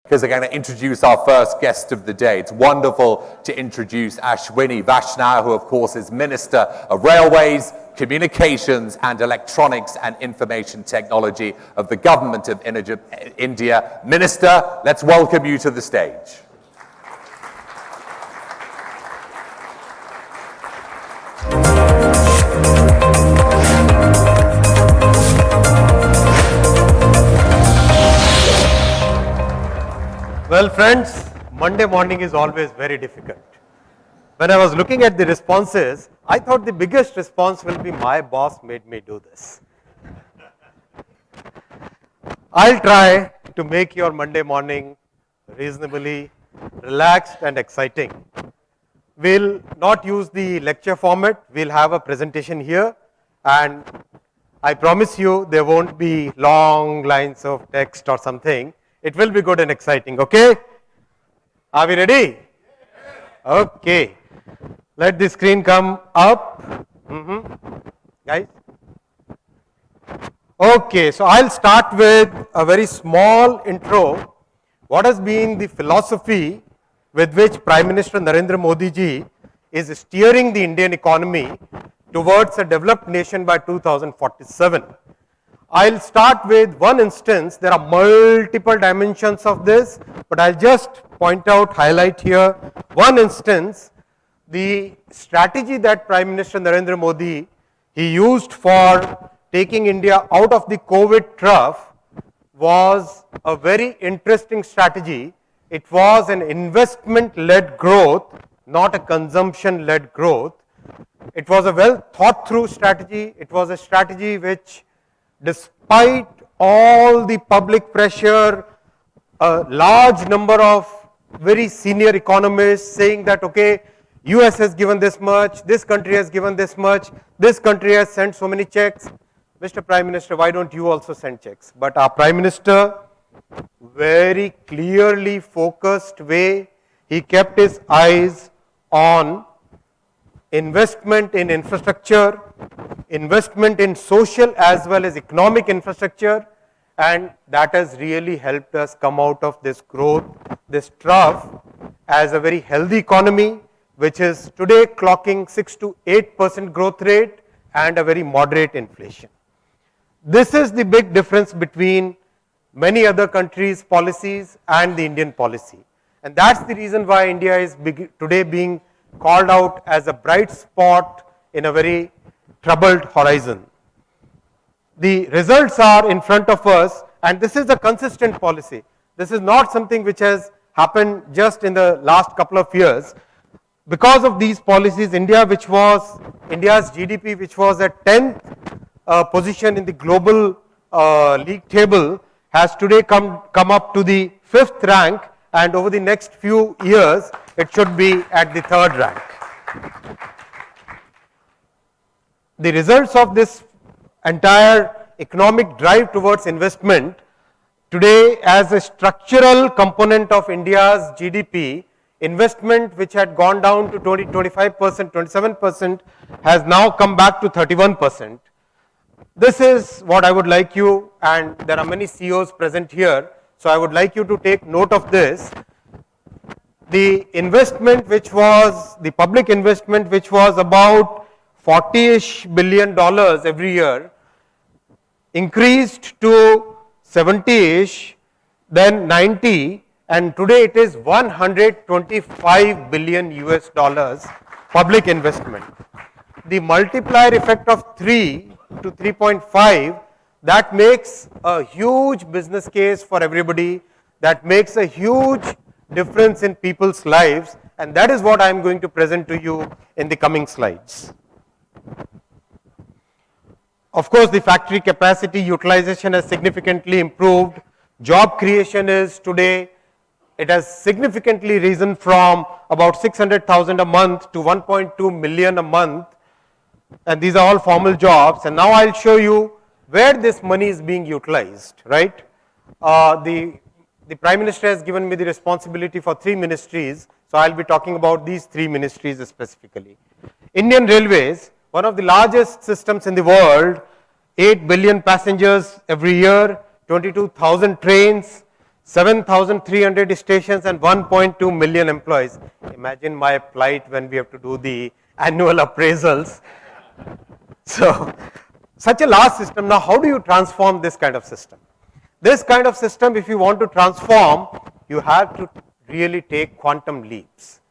Because I'm going to introduce our first guest of the day. It's wonderful to introduce Ashwini Vaishnaw, who of course is Minister of Railways, Communications and Electronics and Information Technology of the Government of India. Minister, let's welcome you to the stage. Well, friends, Monday morning is always very difficult. When I was looking at the responses, I thought the biggest response will be my boss made me do this. I'll try to make your Monday morning reasonably relaxed and exciting. We'll not use the lecture format. We'll have a presentation here, and I promise you there won't be long lines of text or something. It will be good and exciting, okay? Are we ready? Okay. Let the screen come up. Guys? Okay, so I'll start with a very small intro. What has been the philosophy with which Prime Minister Narendra Modi ji is steering the Indian economy towards a developed nation by 2047? I'll start with one instance. There are multiple dimensions of this, but I'll just point out, highlight here one instance. The strategy that Prime Minister Narendra Modi he used for taking India out of the COVID trough was a very interesting strategy. It was an investment-led growth, not a consumption-led growth. It was a well thought through strategy. It was a strategy which, despite all the public pressure, a large number of very senior economists saying that, okay, US has given this much, this country has given this much, this country has sent so many checks. Mr. Prime Minister, why don't you also send checks? But our Prime Minister, very clearly focused way, he kept his eyes on investment in infrastructure, investment in social as well as economic infrastructure, and that has really helped us come out of this growth, this trough, as a very healthy economy, which is today clocking 6 to 8% growth rate and a very moderate inflation. This is the big difference between many other countries' policies and the Indian policy. And that's the reason why India is today being called out as a bright spot in a very troubled horizon. The results are in front of us, and this is a consistent policy. This is not something which has happened just in the last couple of years. Because of these policies, India's GDP, which was at 10th position in the global league table, has today come up to the 5th rank, and over the next few years, it should be at the 3rd rank. The results of this entire economic drive towards investment today, as a structural component of India's GDP, investment which had gone down to 25%, 27% has now come back to 31%. This is what I would like you, and there are many CEOs present here, so I would like you to take note of this. The investment which was, the public investment which was about $40-ish billion every year, increased to 70-ish, then 90, and today it is 125 billion US dollars public investment. The multiplier effect of 3 to 3.5, that makes a huge business case for everybody, that makes a huge difference in people's lives, and that is what I am going to present to you in the coming slides. Of course, the factory capacity utilization has significantly improved. Job creation is today, it has significantly risen from about 600,000 a month to 1.2 million a month, and these are all formal jobs. And now I'll show you where this money is being utilized, right? The Prime Minister has given me the responsibility for 3 ministries, so I'll be talking about these 3 ministries specifically. Indian Railways, one of the largest systems in the world, 8 billion passengers every year, 22,000 trains, 7,300 stations and 1.2 million employees. Imagine my plight when we have to do the annual appraisals. So, such a large system. Now, how do you transform this kind of system? This kind of system, if you want to transform, you have to really take quantum leaps.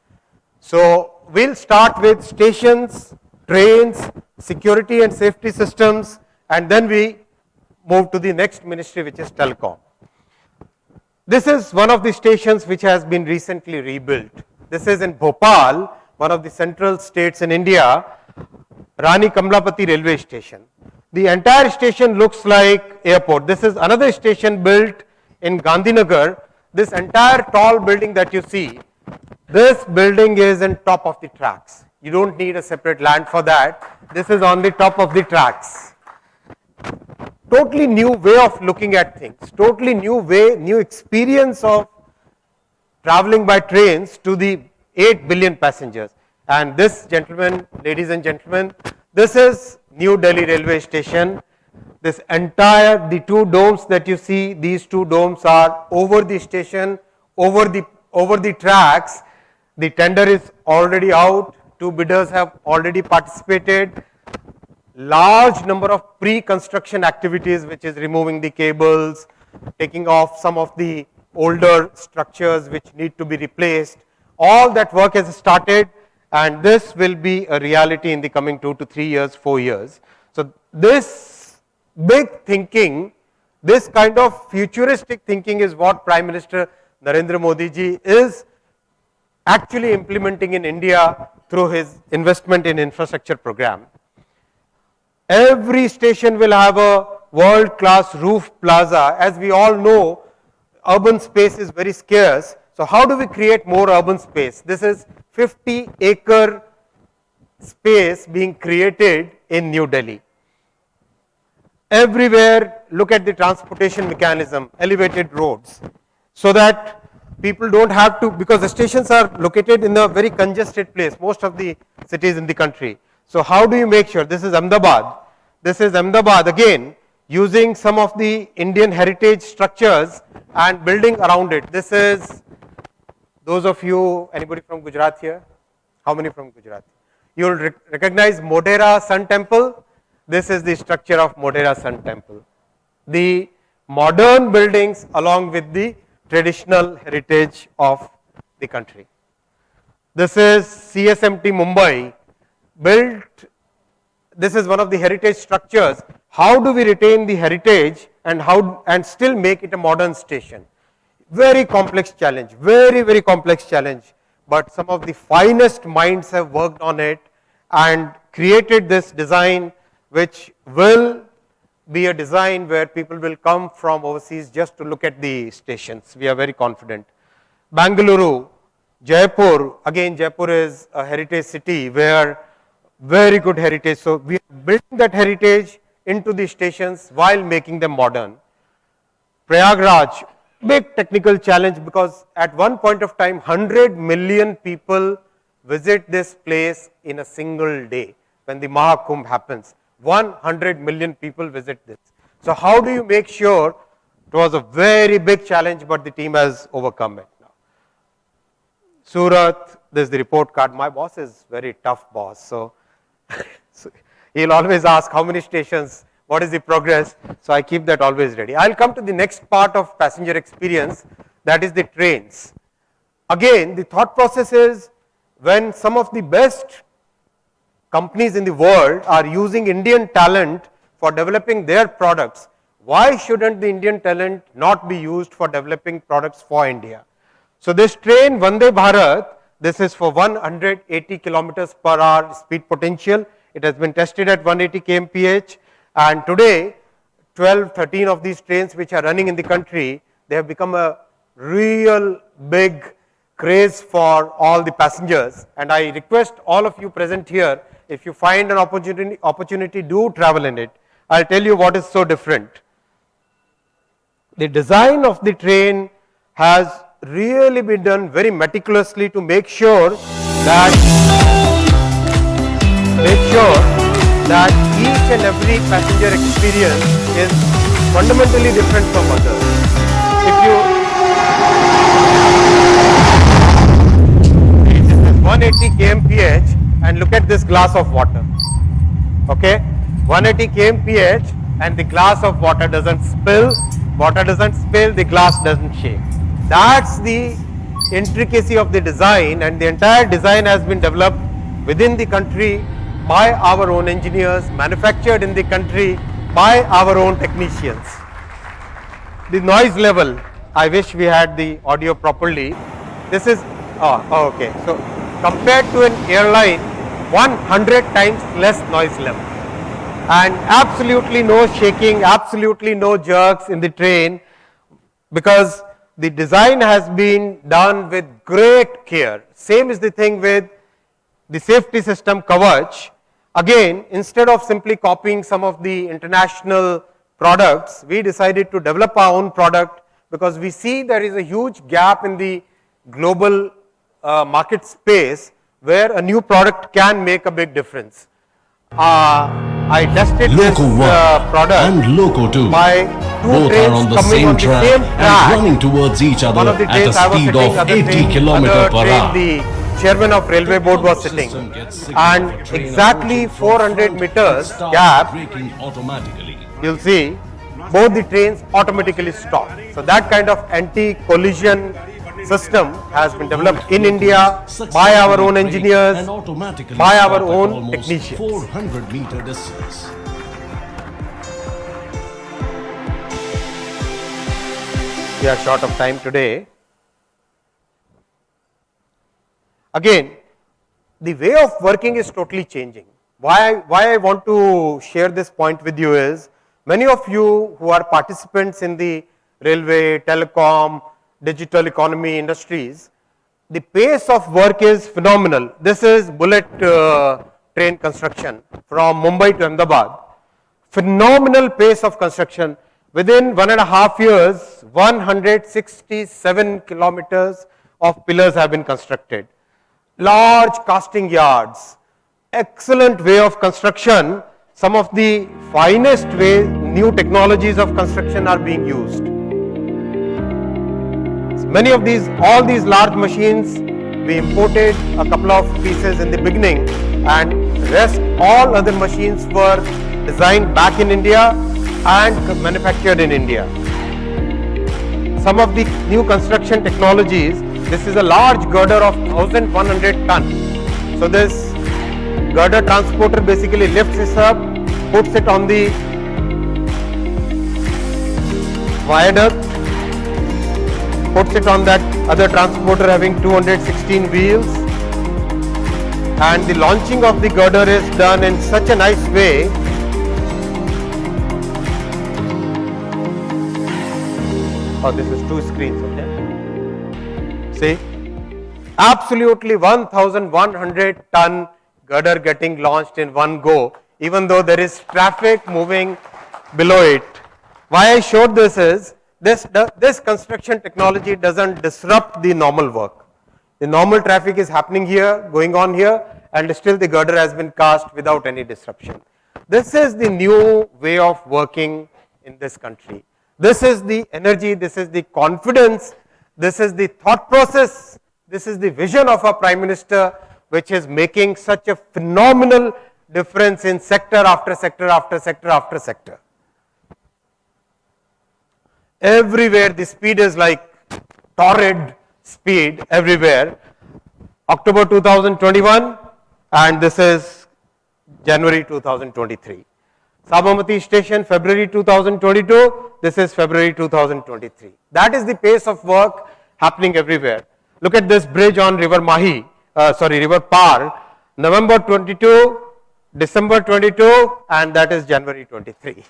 So, we'll start with stations, trains, security and safety systems, and then we move to the next ministry, which is telecom. This is one of the stations which has been recently rebuilt. This is in Bhopal, one of the central states in India, Rani Kamlapati railway station. The entire station looks like airport. This is another station built in Gandhinagar. This entire tall building that you see, this building is on top of the tracks. You don't need a separate land for that. This is on the top of the tracks. Totally new way of looking at things, totally new way, new experience of traveling by trains to the 8 billion passengers. And this, gentlemen, ladies and gentlemen, this is New Delhi railway station. This entire, the two domes that you see, these two domes are over the station, over the tracks. The tender is already out, 2 bidders have already participated. Large number of pre-construction activities, which is removing the cables, taking off some of the older structures which need to be replaced. All that work has started, and this will be a reality in the coming 2 to 3 years, 4 years. So, this big thinking, this kind of futuristic thinking is what Prime Minister Narendra Modi ji is actually implementing in India through his investment in infrastructure program. Every station will have a world-class roof plaza. As we all know, urban space is very scarce. So, how do we create more urban space? This is 50-acre space being created in New Delhi. Everywhere, look at the transportation mechanism, elevated roads, so that people don't have to, because the stations are located in a very congested place, most of the cities in the country. So, how do you make sure? This is Ahmedabad. This is Ahmedabad again, using some of the Indian heritage structures and building around it. This is, those of you, anybody from Gujarat here? How many from Gujarat? You will recognize Modhera Sun Temple. This is the structure of Modhera Sun Temple. The modern buildings along with the traditional heritage of the country. This is CSMT Mumbai, built, this is one of the heritage structures. How do we retain the heritage and still make it a modern station? Very complex challenge, very complex challenge, but some of the finest minds have worked on it and created this design, which will be a design where people will come from overseas just to look at the stations. We are very confident. Bangalore, Jaipur, again Jaipur is a heritage city where very good heritage. So, we are building that heritage into the stations while making them modern. Prayagraj, big technical challenge, because at one point of time 100 million people visit this place in a single day when the Mahakumbh happens. 100 million people visit this. So, how do you make sure? It was a very big challenge, but the team has overcome it now. Surat, this is the report card. My boss is very tough boss. So he'll always ask how many stations, what is the progress. So, I keep that always ready. I'll come to the next part of passenger experience, that is the trains. Again, the thought process is, when some of the best companies in the world are using Indian talent for developing their products, why shouldn't the Indian talent not be used for developing products for India? So, this train Vande Bharat, this is for 180 kilometers per hour speed potential. It has been tested at 180 kmph, and today 13 of these trains which are running in the country, they have become a real big craze for all the passengers. And I request all of you present here, if you find an opportunity, do travel in it. I'll tell you what is so different. The design of the train has really been done very meticulously to make sure that each and every passenger experience is fundamentally different from others. 180 kmph and look at this glass of water. Okay, 180 kmph and the glass of water doesn't spill, the glass doesn't shake. That's the intricacy of the design, and the entire design has been developed within the country by our own engineers, manufactured in the country by our own technicians. The noise level, I wish we had the audio properly. This is, okay. So compared to an airline, 100 times less noise level. And absolutely no shaking, absolutely no jerks in the train, because the design has been done with great care. Same is the thing with the safety system Kavach. Again, instead of simply copying some of the international products, we decided to develop our own product because we see there is a huge gap in the global market space where a new product can make a big difference. I tested this product and Loco 2. by two Both trains are on the coming same on the track same and track. running towards each other One of the at a trains I was speed sitting, of other 80 train, km other per train, hour. the chairman of railway board was sitting, and exactly 400 meters gap, braking automatically. you'll see both the trains automatically stop. So that kind of anti-collision system has been developed in India by our own engineers, and automatically by our stop at own almost technicians. 400-meter distance. We are short of time today. Again, the way of working is totally changing. Why I want to share this point with you is, many of you who are participants in the railway, telecom, digital economy industries, the pace of work is phenomenal. This is bullet train construction from Mumbai to Ahmedabad. Phenomenal pace of construction. Within 1.5 years, 167 kilometers of pillars have been constructed. Large casting yards, excellent way of construction. Some of the finest way, new technologies of construction are being used. Many of these, all these large machines, we imported a couple of pieces in the beginning, and rest all other machines were designed back in India and manufactured in India. Some of the new construction technologies, this is a large girder of 1100 ton. So this girder transporter basically lifts this up, puts it on the viaduct, puts it on that other transporter having 216 wheels, and the launching of the girder is done in such a nice way. Oh, this is 2 screens, okay? See, absolutely 1100 ton girder getting launched in one go, even though there is traffic moving below it. Why I showed this is, this construction technology doesn't disrupt the normal work. The normal traffic is happening here, going on here, and still the girder has been cast without any disruption. This is the new way of working in this country. This is the energy, this is the confidence, this is the thought process, this is the vision of our Prime Minister, which is making such a phenomenal difference in sector after sector after sector after sector. Everywhere the speed is like torrid speed everywhere. October 2021, and this is January 2023. Sabarmati Station, February 2022, this is February 2023. That is the pace of work happening everywhere. Look at this bridge on River River Par, November 22, December 22, and that is January 23.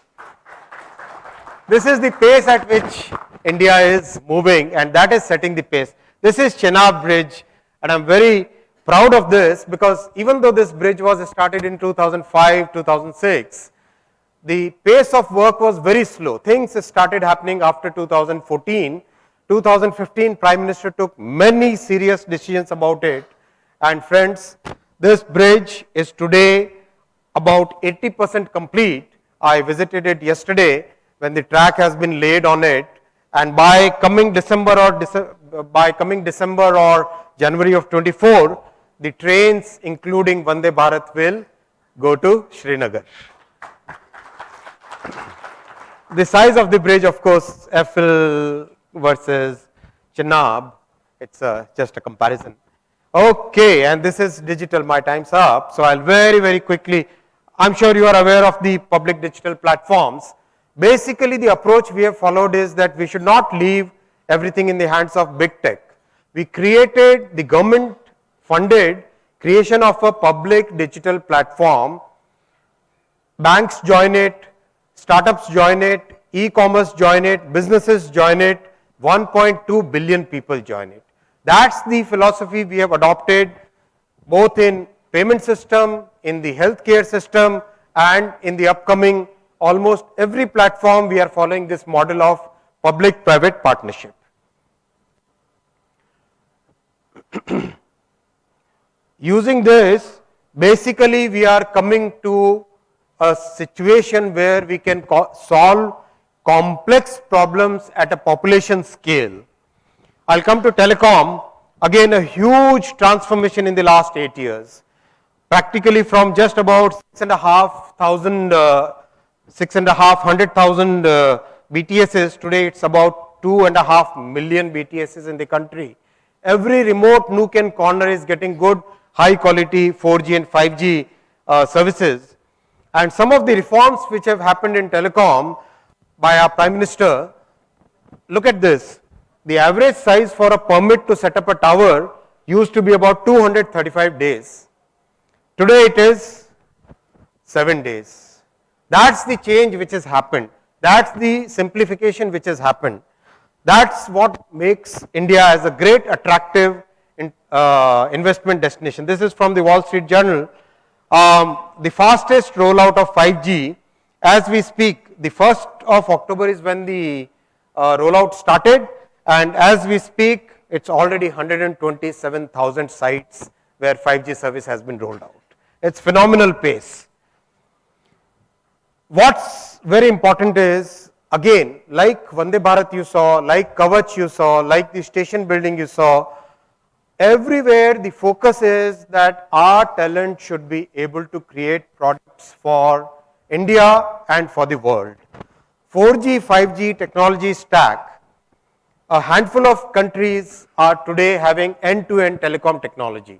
This is the pace at which India is moving, and that is setting the pace. This is Chenab Bridge, and I'm very proud of this because even though this bridge was started in 2005, 2006, the pace of work was very slow. Things started happening after 2014. 2015, Prime Minister took many serious decisions about it. And friends, this bridge is today about 80% complete. I visited it yesterday when the track has been laid on it. And by coming December or January of 24, the trains, including Vande Bharat, will go to Srinagar. The size of the bridge, of course, Eiffel versus Chenab, it's just a comparison. Okay, and this is digital, my time's up. So I'll very, very quickly, I'm sure you are aware of the public digital platforms. Basically, the approach we have followed is that we should not leave everything in the hands of big tech. We created the government funded creation of a public digital platform. Banks join it, startups join it, e-commerce join it, businesses join it, 1.2 billion people join it. That's the philosophy we have adopted both in payment system, in the healthcare system, and in the upcoming almost every platform we are following this model of public-private partnership. Using this, basically we are coming to a situation where we can solve complex problems at a population scale. I'll come to telecom, again a huge transformation in the last 8 years. Practically from just about 6,500,000 BTSs, today it's about 2.5 million BTSs in the country. Every remote nook and corner is getting good, high quality 4G and 5G services. And some of the reforms which have happened in telecom by our Prime Minister, look at this. The average size for a permit to set up a tower used to be about 235 days. Today it is 7 days. That's the change which has happened. That's the simplification which has happened. That's what makes India as a great attractive investment destination. This is from the Wall Street Journal. The fastest rollout of 5G as we speak. The 1st of October is when the rollout started. And as we speak, it's already 127,000 sites where 5G service has been rolled out. It's phenomenal pace. What's very important is, again, like Vande Bharat you saw, like Kavach you saw, like the station building you saw, everywhere the focus is that our talent should be able to create products for India and for the world. 4G, 5G technology stack. A handful of countries are today having end-to-end telecom technology.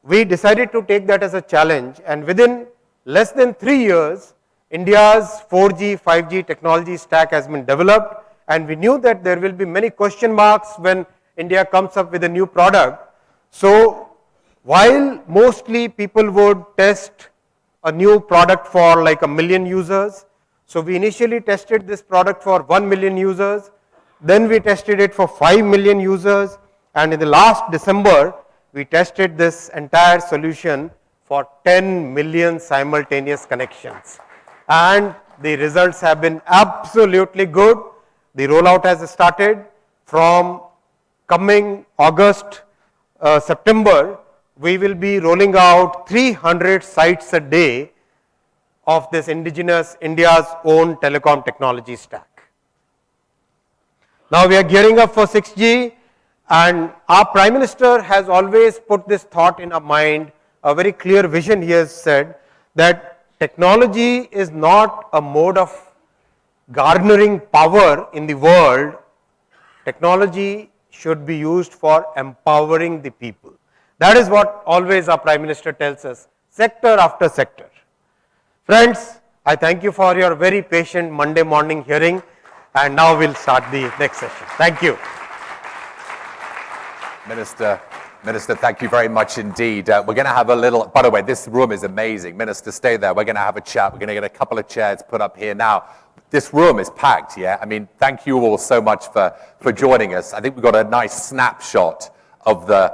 We decided to take that as a challenge, and within less than 3 years, India's 4G, 5G technology stack has been developed, and we knew that there will be many question marks when India comes up with a new product. So while mostly people would test a new product for like 1 million users, so we initially tested this product for 1 million users. Then we tested it for 5 million users, and in the last December, we tested this entire solution for 10 million simultaneous connections. And the results have been absolutely good. The rollout has started from coming August, September. We will be rolling out 300 sites a day of this indigenous India's own telecom technology stack. Now we are gearing up for 6G, and our Prime Minister has always put this thought in our mind, a very clear vision. He has said that technology is not a mode of garnering power in the world. Technology should be used for empowering the people. That is what always our Prime Minister tells us, sector after sector. Friends, I thank you for your very patient Monday morning hearing. And now we'll start the next session. Thank you. Minister, thank you very much indeed. We're going to have a little, by the way, this room is amazing. Minister, stay there. We're going to have a chat. We're going to get a couple of chairs put up here now. This room is packed, yeah? I mean, thank you all so much for joining us. I think we've got a nice snapshot of the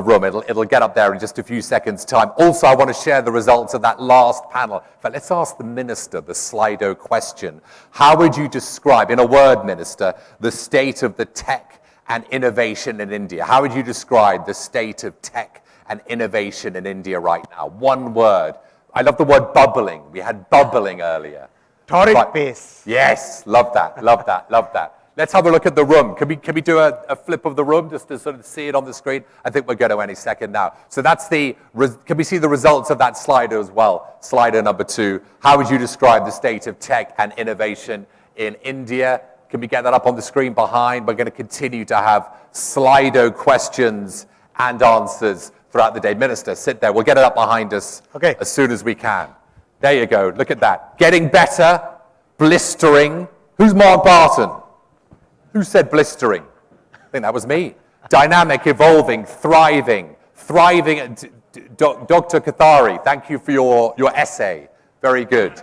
room. It'll get up there in just a few seconds' time. Also, I want to share the results of that last panel. But let's ask the Minister the Slido question. How would you describe, in a word, Minister, the state of the tech and innovation in India? How would you describe the state of tech and innovation in India right now? One word. I love the word bubbling. We had bubbling earlier. Torrid pace. Yes, love that, love that, love that. Let's have a look at the room. Can we do a flip of the room just to sort of see it on the screen? I think we're going to any second now. So that's can we see the results of that slider as well? Slider number 2. How would you describe the state of tech and innovation in India? Can we get that up on the screen behind? We're going to continue to have Slido questions and answers throughout the day. Minister, sit there. We'll get it up behind us as soon as we can. There you go. Look at that. Getting better, blistering. Who's Mark Barton? Who said blistering? I think that was me. Dynamic, evolving, thriving. Dr. Kathari, thank you for your essay. Very good.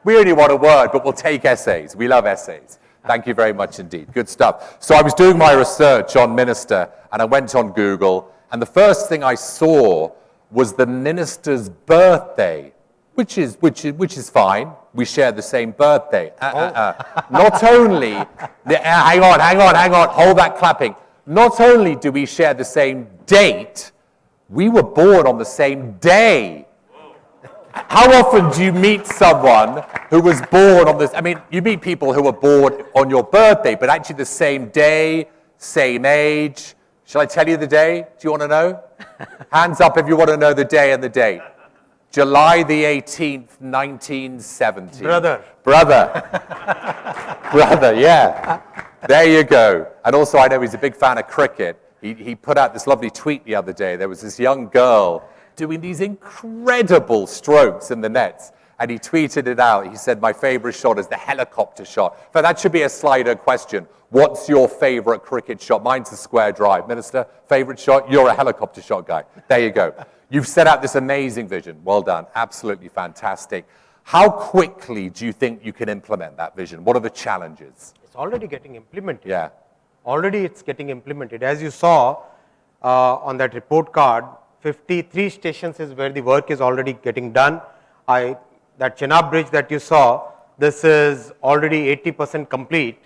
We only want a word, but we'll take essays. We love essays. Thank you very much indeed. Good stuff. So I was doing my research on Minister, and I went on Google, and the first thing I saw was the Minister's birthday, which is fine. We share the same birthday. Not only, hang on, hold that clapping. Not only do we share the same date, we were born on the same day. How often do you meet someone who was born on this? I mean, you meet people who were born on your birthday, but actually the same day, same age. Shall I tell you the day? Do you want to know? Hands up if you want to know the day and the date. July the 18th, 1970. Brother, yeah. There you go. And also, I know he's a big fan of cricket. He put out this lovely tweet the other day. There was this young girl doing these incredible strokes in the nets. And he tweeted it out. He said, my favorite shot is the helicopter shot. But that should be a Slido question. What's your favorite cricket shot? Mine's the square drive. Minister, favorite shot? You're a helicopter shot guy. There you go. You've set out this amazing vision. Well done. Absolutely fantastic. How quickly do you think you can implement that vision? What are the challenges? it's already getting implemented. Yeah. Already it's getting implemented. As you saw on that report card, 53 stations is where the work is already getting done. That Chenab bridge that you saw, this is already 80% complete.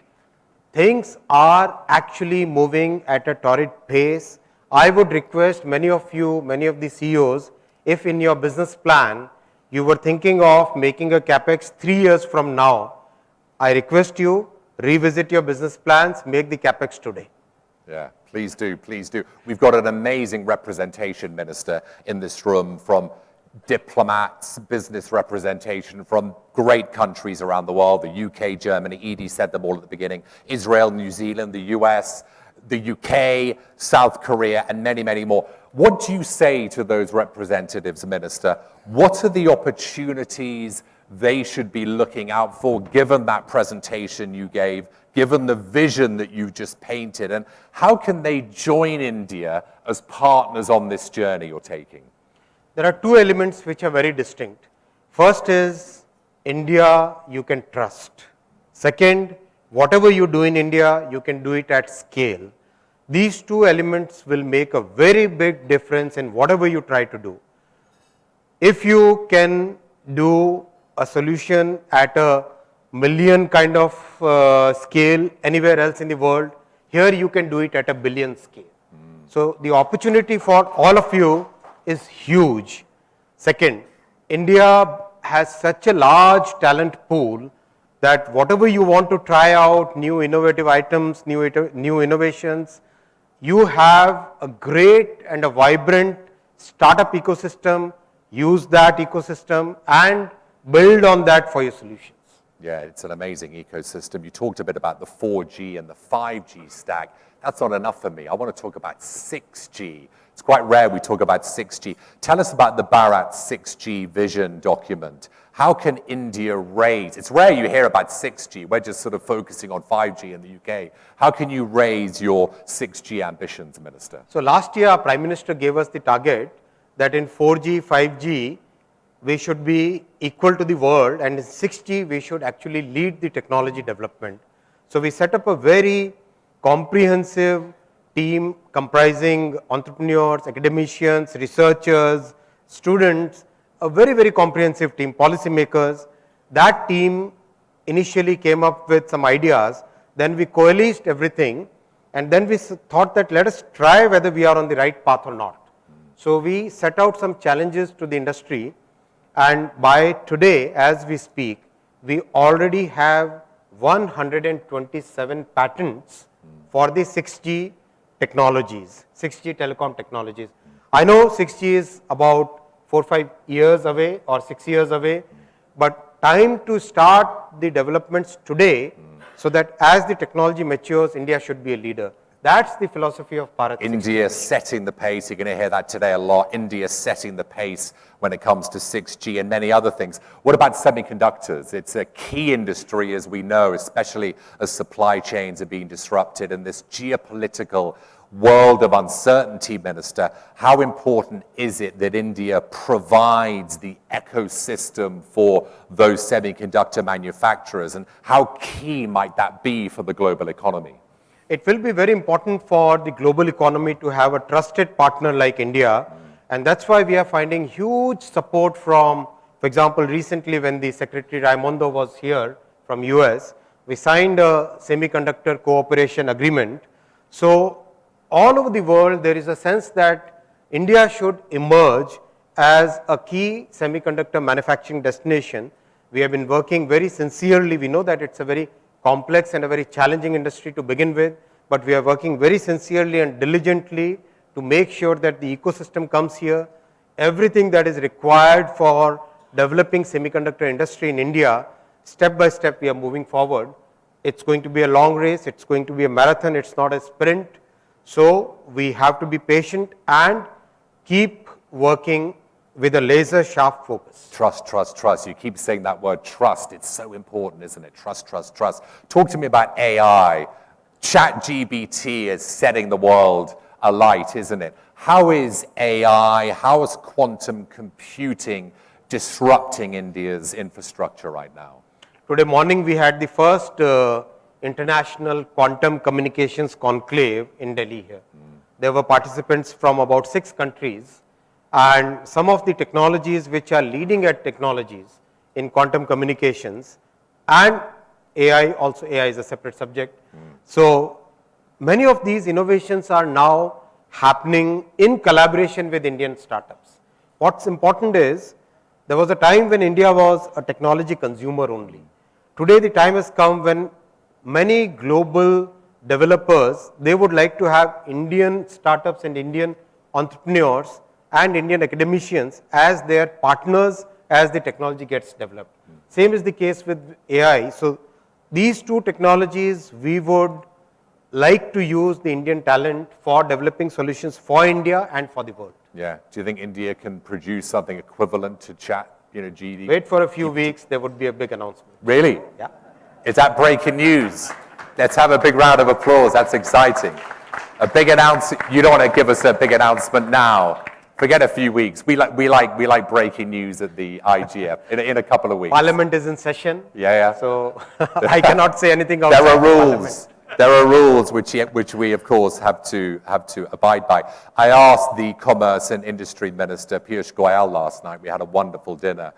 Things are actually moving at a torrid pace. I would request many of the CEOs, if in your business plan, you were thinking of making a capex 3 years from now, I request you, revisit your business plans, make the capex today. Yeah, please do, please do. We've got an amazing representation, Minister, in this room from diplomats, business representation from great countries around the world, the UK, Germany, Edie said them all at the beginning, Israel, New Zealand, the US, the UK, South Korea, and many, many more. What do you say to those representatives, Minister? What are the opportunities they should be looking out for, given that presentation you gave, given the vision that you just painted, and how can they join India as partners on this journey you're taking? There are two elements which are very distinct. First is India you can trust. Second, whatever you do in India, you can do it at scale. These two elements will make a very big difference in whatever you try to do. If you can do a solution at a million kind of scale anywhere else in the world, here you can do it at a billion scale. So the opportunity for all of you is huge. Second, India has such a large talent pool that whatever you want to try out, new innovative items, new innovations, you have a great and a vibrant startup ecosystem, use that ecosystem and build on that for your solutions. Yeah, it's an amazing ecosystem. You talked a bit about the 4G and the 5G stack. That's not enough for me. I want to talk about 6G. It's quite rare we talk about 6G. Tell us about the Bharat 6G vision document. How can India raise, it's rare you hear about 6G, we're just sort of focusing on 5G in the UK. How can you raise your 6G ambitions, Minister? So last year, our Prime Minister gave us the target that in 4G, 5G, we should be equal to the world, and in 6G, we should actually lead the technology development. So we set up a very comprehensive team comprising entrepreneurs, academicians, researchers, students, a very, very comprehensive team, policymakers. That team initially came up with some ideas, then we coalesced everything, and then we thought that let us try whether we are on the right path or not. So we set out some challenges to the industry, and by today, as we speak, we already have 127 patents for the 6G technologies, 6G telecom technologies. I know 6G is about 4-5 years away or 6 years away, but time to start the developments today so that as the technology matures, India should be a leader. That's the philosophy of Bharat. India setting the pace. You're going to hear that today a lot. India setting the pace when it comes to 6G and many other things. What about semiconductors? It's a key industry, as we know, especially as supply chains are being disrupted in this geopolitical world of uncertainty, Minister. How important is it that India provides the ecosystem for those semiconductor manufacturers, and how key might that be for the global economy? It will be very important for the global economy to have a trusted partner like India, and that's why we are finding huge support from, for example, recently when the Secretary Raimondo was here from US, we signed a semiconductor cooperation agreement. So all over the world, there is a sense that India should emerge as a key semiconductor manufacturing destination. We have been working very sincerely. We know that it's a very complex and a very challenging industry to begin with, but we are working very sincerely and diligently to make sure that the ecosystem comes here. Everything that is required for developing semiconductor industry in India, step by step we are moving forward. It's going to be a long race, it's going to be a marathon, it's not a sprint. So we have to be patient and keep working with a laser sharp focus. Trust, trust, trust. You keep saying that word trust. It's so important, isn't it? Trust, trust, trust. Talk to me about AI. ChatGPT is setting the world alight, isn't it? How is AI, how is quantum computing disrupting India's infrastructure right now? Today morning we had the first International Quantum Communications Conclave in Delhi here. There were participants from about 6 countries, and some of the technologies which are leading edge technologies in quantum communications, and AI, also AI is a separate subject. So many of these innovations are now happening in collaboration with Indian startups. What's important is, there was a time when India was a technology consumer only. Today the time has come when many global developers, they would like to have Indian startups and Indian entrepreneurs and Indian academicians as their partners as the technology gets developed. Same is the case with AI. So these two technologies, we would like to use the Indian talent for developing solutions for India and for the world. Yeah. Do you think India can produce something equivalent to GD? Wait for a few weeks, there would be a big announcement. Really? Yeah. Is that breaking news? Let's have a big round of applause. That's exciting. A big announcement. You don't want to give us a big announcement now. Forget a few weeks. We like breaking news at the IGF in a couple of weeks. Parliament is in session. Yeah. So I cannot say anything outside. There are rules. There are rules which we of course have to abide by. I asked the Commerce and Industry Minister Piyush Goyal last night. We had a wonderful dinner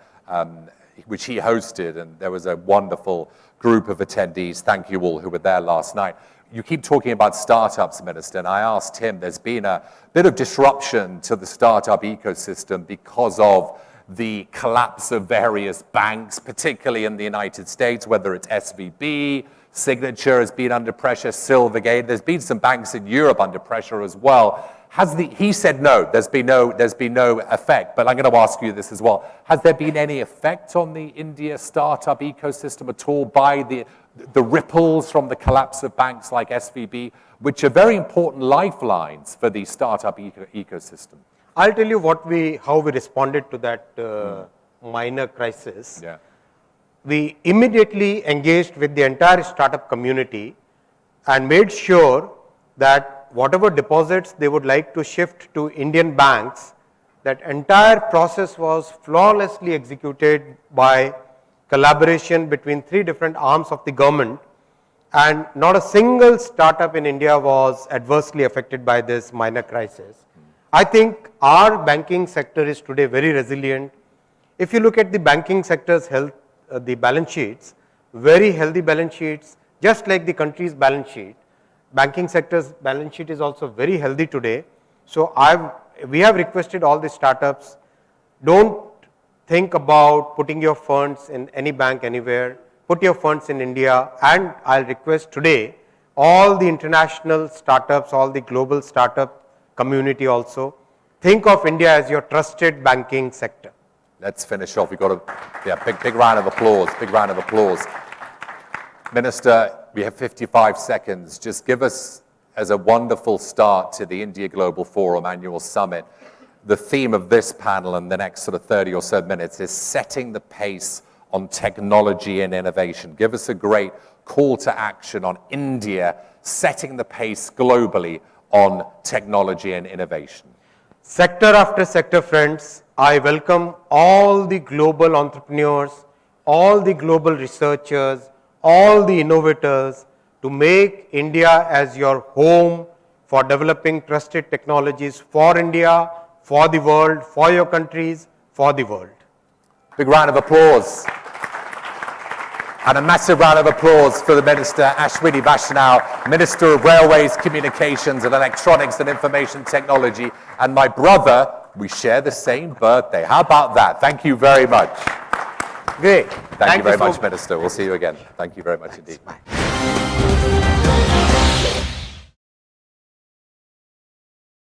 which he hosted, and there was a wonderful group of attendees. Thank you all who were there last night. You keep talking about startups, Minister, and I asked him, there's been a bit of disruption to the startup ecosystem because of the collapse of various banks, particularly in the United States, whether it's SVB, Signature has been under pressure, Silvergate. There's been some banks in Europe under pressure as well. He said no, there's been no effect, but I'm going to ask you this as well. Has there been any effect on the India startup ecosystem at all by the ripples from the collapse of banks like SVB, which are very important lifelines for the startup ecosystem? I'll tell you how we responded to that minor crisis. Yeah. We immediately engaged with the entire startup community and made sure that whatever deposits they would like to shift to Indian banks, that entire process was flawlessly executed by collaboration between 3 different arms of the government, and not a single startup in India was adversely affected by this minor crisis. I think our banking sector is today very resilient. If you look at the banking sector's health, the balance sheets, very healthy balance sheets, just like the country's balance sheet. Banking sector's balance sheet is also very healthy today. So we have requested all the startups, don't think about putting your funds in any bank anywhere. put your funds in India, and I'll request today all the international startups, all the global startup community also, think of India as your trusted banking sector. Let's finish off. We've got a big round of applause, big round of applause. Minister, we have 55 seconds. Just give us, as a wonderful start to the India Global Forum Annual Summit, the theme of this panel in the next sort of 30 or so minutes is setting the pace on technology and innovation. Give us a great call to action on India setting the pace globally on technology and innovation. Sector after sector, friends, I welcome all the global entrepreneurs, all the global researchers, all the innovators to make India as your home for developing trusted technologies for India, for the world, for your countries, for the world. Big round of applause. And a massive round of applause for the Minister, Ashwini Vaishnaw, Minister of Railways, Communications and Electronics and Information Technology. And my brother, we share the same birthday. How about that? Thank you very much. Great. Thank you very much, Minister. We'll see you again. Thank you very much indeed. Bye.